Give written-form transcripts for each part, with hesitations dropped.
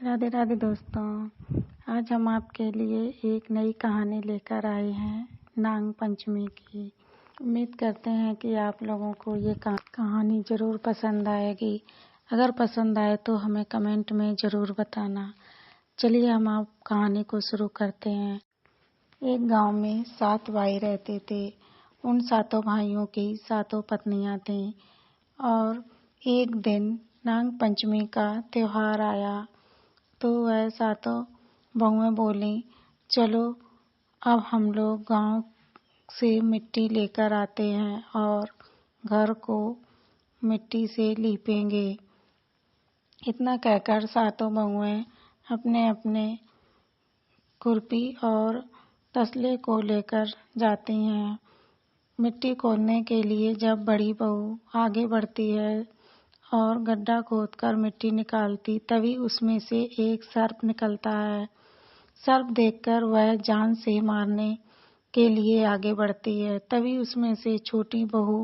राधे राधे दोस्तों। आज हम आपके लिए एक नई कहानी लेकर आए हैं नाग पंचमी की। उम्मीद करते हैं कि आप लोगों को ये कहानी ज़रूर पसंद आएगी। अगर पसंद आए तो हमें कमेंट में ज़रूर बताना। चलिए हम आप कहानी को शुरू करते हैं। एक गांव में 7 भाई रहते थे। उन 7 भाइयों की 7 पत्नियां थीं और एक दिन नाग पंचमी का त्योहार आया तो वह 7 बहुएं बोली, चलो अब हम लोग गांव से मिट्टी लेकर आते हैं और घर को मिट्टी से लीपेंगे। इतना कहकर 7 बहुएं अपने अपने खुरपी और तसले को लेकर जाती हैं। मिट्टी खोदने के लिए जब बड़ी बहू आगे बढ़ती है और गड्ढा खोदकर मिट्टी निकालती, तभी उसमें से एक सर्प निकलता है। सर्प देखकर वह जान से मारने के लिए आगे बढ़ती है। तभी उसमें से छोटी बहू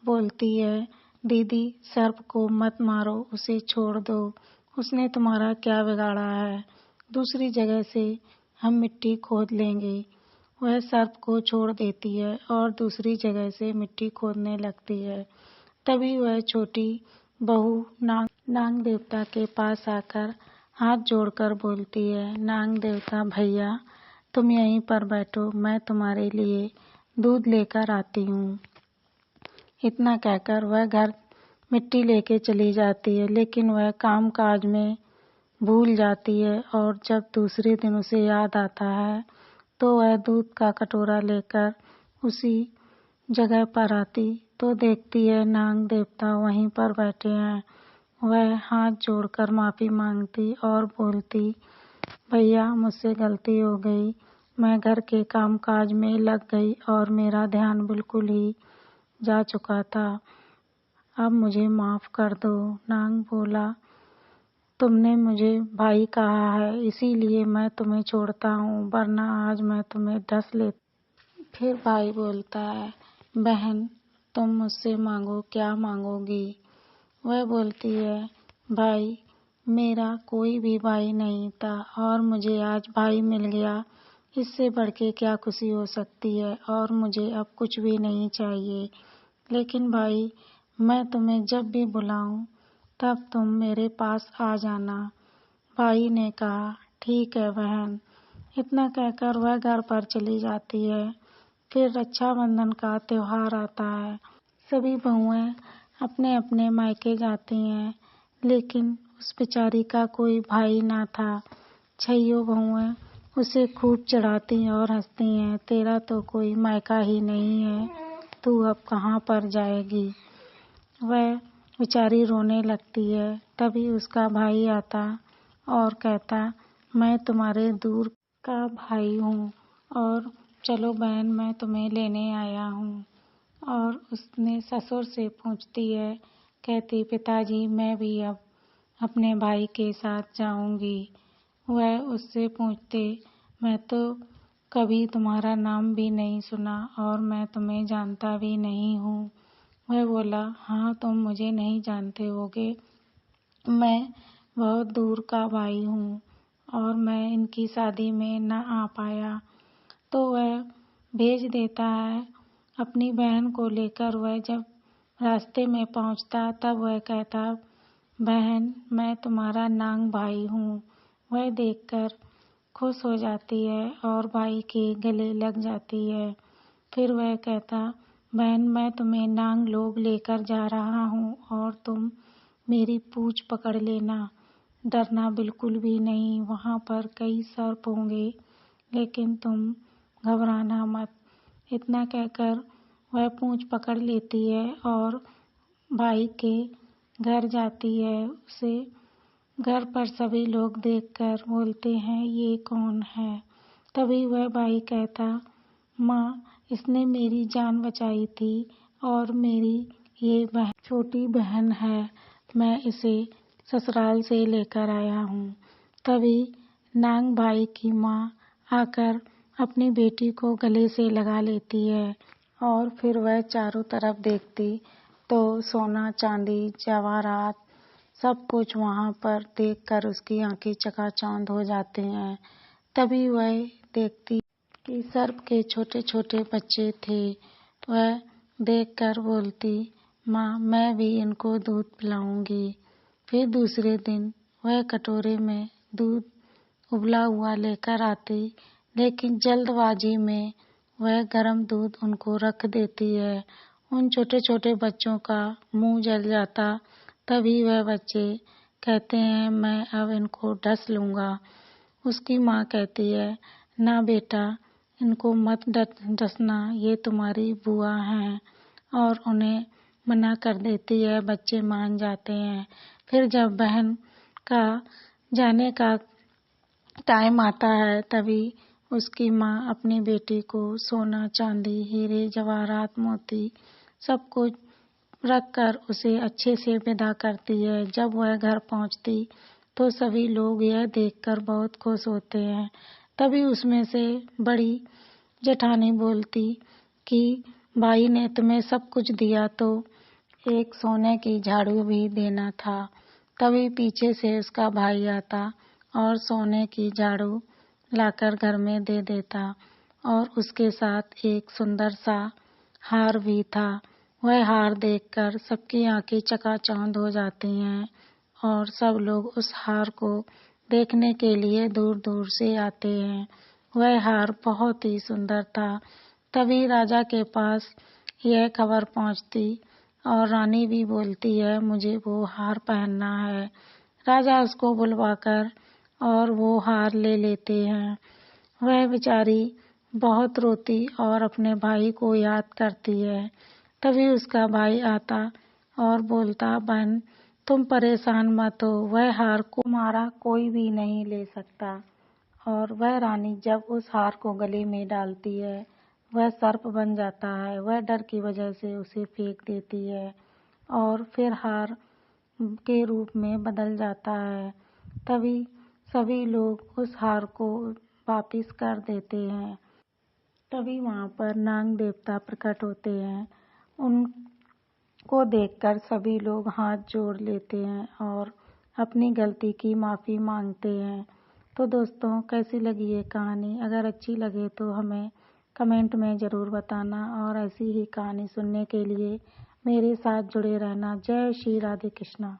बोलती है, दीदी सर्प को मत मारो, उसे छोड़ दो, उसने तुम्हारा क्या बिगाड़ा है, दूसरी जगह से हम मिट्टी खोद लेंगे। वह सर्प को छोड़ देती है और दूसरी जगह से मिट्टी खोदने लगती है। तभी वह छोटी बहू नाग देवता के पास आकर हाथ जोड़कर बोलती है, नाग देवता भैया तुम यहीं पर बैठो, मैं तुम्हारे लिए दूध लेकर आती हूँ। इतना कहकर वह घर मिट्टी लेके चली जाती है, लेकिन वह काम काज में भूल जाती है और जब दूसरे दिन उसे याद आता है तो वह दूध का कटोरा लेकर उसी जगह पर आती तो देखती है नाग देवता वहीं पर बैठे हैं। वह हाथ जोड़कर माफ़ी मांगती और बोलती, भैया मुझसे गलती हो गई, मैं घर के काम काज में लग गई और मेरा ध्यान बिल्कुल ही जा चुका था, अब मुझे माफ़ कर दो। नाग बोला, तुमने मुझे भाई कहा है इसीलिए मैं तुम्हें छोड़ता हूँ, वरना आज मैं तुम्हें डस लेता। फिर भाई बोलता है, बहन तुम मुझसे मांगो, क्या मांगोगी? वह बोलती है, भाई मेरा कोई भी भाई नहीं था और मुझे आज भाई मिल गया, इससे बढ़ के क्या खुशी हो सकती है और मुझे अब कुछ भी नहीं चाहिए। लेकिन भाई मैं तुम्हें जब भी बुलाऊं तब तुम मेरे पास आ जाना। भाई ने कहा, ठीक है बहन। इतना कहकर वह घर पर चली जाती है। फिर रक्षाबंधन का त्योहार आता है। सभी बहुएं अपने अपने मायके जाती हैं, लेकिन उस बेचारी का कोई भाई ना था। 6 बहुएं उसे खूब चढ़ाती और हंसती हैं, तेरा तो कोई मायका ही नहीं है, तू अब कहाँ पर जाएगी। वह बेचारी रोने लगती है। तभी उसका भाई आता और कहता, मैं तुम्हारे दूर का भाई हूँ और चलो बहन मैं तुम्हें लेने आया हूँ। और उसने ससुर से पूछती है, कहती, पिताजी मैं भी अब अपने भाई के साथ जाऊंगी। वह उससे पूछते, मैं तो कभी तुम्हारा नाम भी नहीं सुना और मैं तुम्हें जानता भी नहीं हूँ। वह बोला, हाँ तुम मुझे नहीं जानते होगे, मैं बहुत दूर का भाई हूँ और मैं इनकी शादी में न आ पाया। तो वह भेज देता है अपनी बहन को लेकर। वह जब रास्ते में पहुँचता तब वह कहता, बहन मैं तुम्हारा नाग भाई हूँ। वह देखकर खुश हो जाती है और भाई के गले लग जाती है। फिर वह कहता, बहन मैं तुम्हें नाग लोग लेकर जा रहा हूँ और तुम मेरी पूंछ पकड़ लेना, डरना बिल्कुल भी नहीं, वहाँ पर कई सर्प होंगे लेकिन तुम घबराना मत। इतना कहकर वह पूंछ पकड़ लेती है और भाई के घर जाती है। उसे घर पर सभी लोग देखकर बोलते हैं, ये कौन है? तभी वह भाई कहता, माँ इसने मेरी जान बचाई थी और मेरी ये छोटी बहन है, मैं इसे ससुराल से लेकर आया हूँ। तभी नाग भाई की माँ आकर अपनी बेटी को गले से लगा लेती है और फिर वह चारों तरफ देखती तो सोना चांदी जवाहरात सब कुछ वहाँ पर देखकर उसकी आंखें चकाचौंध हो जाती हैं। तभी वह देखती कि सर्प के छोटे छोटे बच्चे थे। वह देखकर बोलती, माँ मैं भी इनको दूध पिलाऊंगी। फिर दूसरे दिन वह कटोरे में दूध उबला हुआ लेकर आती, लेकिन जल्दबाजी में वह गर्म दूध उनको रख देती है। उन छोटे छोटे बच्चों का मुंह जल जाता। तभी वह बच्चे कहते हैं, मैं अब इनको डस लूँगा। उसकी माँ कहती है, ना बेटा, इनको मत डसना, ये तुम्हारी बुआ हैं, और उन्हें मना कर देती है। बच्चे मान जाते हैं। फिर जब बहन का जाने का टाइम आता है, तभी उसकी माँ अपनी बेटी को सोना, चांदी, हीरे, जवाहरात, मोती सब कुछ रख कर उसे अच्छे से विदा करती है। जब वह घर पहुंचती तो सभी लोग यह देखकर बहुत खुश होते हैं। तभी उसमें से बड़ी जेठानी बोलती कि भाई ने तुम्हें सब कुछ दिया तो एक सोने की झाड़ू भी देना था। तभी पीछे से उसका भाई आता और सोने की झाड़ू लाकर घर में दे देता, और उसके साथ एक सुंदर सा हार भी था। वह हार देखकर सबकी आंखें चकाचौंध हो जाती हैं, और सब लोग उस हार को देखने के लिए दूर दूर से आते हैं। वह हार बहुत ही सुंदर था। तभी राजा के पास यह खबर पहुंचती, और रानी भी बोलती है, मुझे वो हार पहनना है। राजा उसको बुलवाकर और वो हार ले लेते हैं। वह बेचारी बहुत रोती और अपने भाई को याद करती है। तभी उसका भाई आता और बोलता, बहन तुम परेशान मत हो, वह हार को तुम्हारा कोई भी नहीं ले सकता। और वह रानी जब उस हार को गले में डालती है, वह सर्प बन जाता है। वह डर की वजह से उसे फेंक देती है और फिर हार के रूप में बदल जाता है। तभी सभी लोग उस हार को वापिस कर देते हैं। तभी वहाँ पर नाग देवता प्रकट होते हैं। उनको देखकर सभी लोग हाथ जोड़ लेते हैं और अपनी गलती की माफ़ी मांगते हैं। तो दोस्तों, कैसी लगी ये कहानी? अगर अच्छी लगे तो हमें कमेंट में ज़रूर बताना, और ऐसी ही कहानी सुनने के लिए मेरे साथ जुड़े रहना। जय श्री राधे कृष्णा।